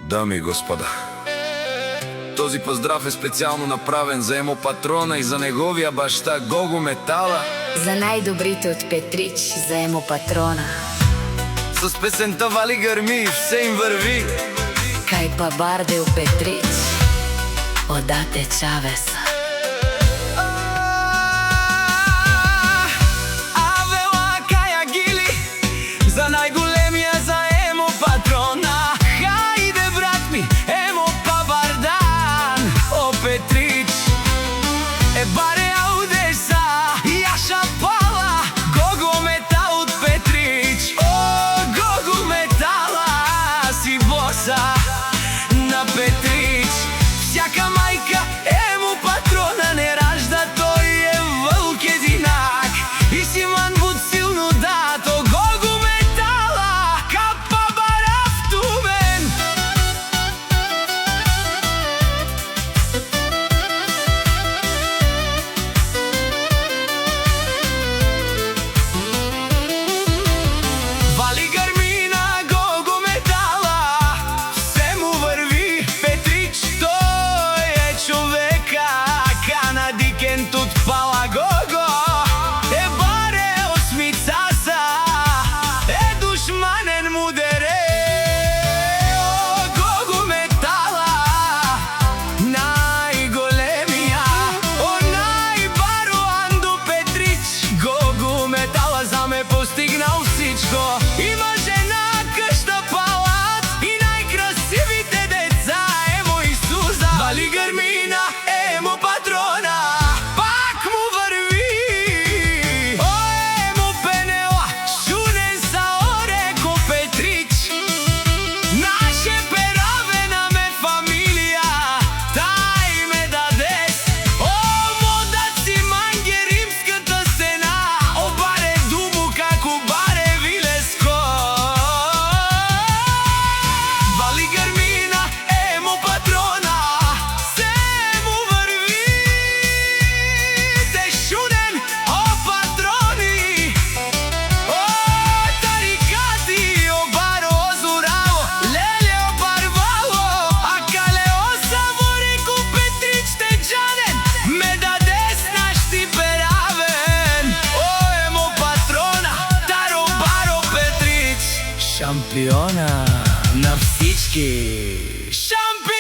Дами и господа, този поздрав е специално направен за емо патрона и за неговия баща Гого Метала. За најдобрите од Петрич, за емо патрона. С песента вали гърми, все им върви. Кај па барде у Петрич, одате Чавеса. Авела кај Агили, за најголемија, за емо патрона. Хајде брат ми, емо па бардан, о Петрич. Е баре аудеса, јаша пала, Гого Метал од Петрич. О, Гого Метала, си боса на Петрич. Всяка мајка емо патрона не ражда, тој е вълк единак. И си манбут силно дато, Гого Метала, капа барав тумен. Вали гърмина, Гого Метала, все му върви. Петрич, той е човека, канадикен тут пала Гого. Е баре осмицаса, е душманен мудере. О, Гого Метала, најголемија, о најбаруан до Петрич. Гого Метала за ме постигнал всичко. Има жена, къща, палат и најкрасивите деца, емо и Суза. Вали гърмина, емо патрона, пак му върви. О, емо Пенела, шунен са ореко Петрич. Наше перавена ме фамилија, тај ме дадес. О, модаци манге римската стена, о баре дубу како баре Вилеско. Вали гърмина, емо патрона, се му върви. Те шунен, о патрони, о тарикати, о баро озураво, леле о барвало, а кале о савореко Петрич те джанен, ме дадес наш ти перавен. О емо патрона, таро баро Петрич, шампиона на всички. Шампион!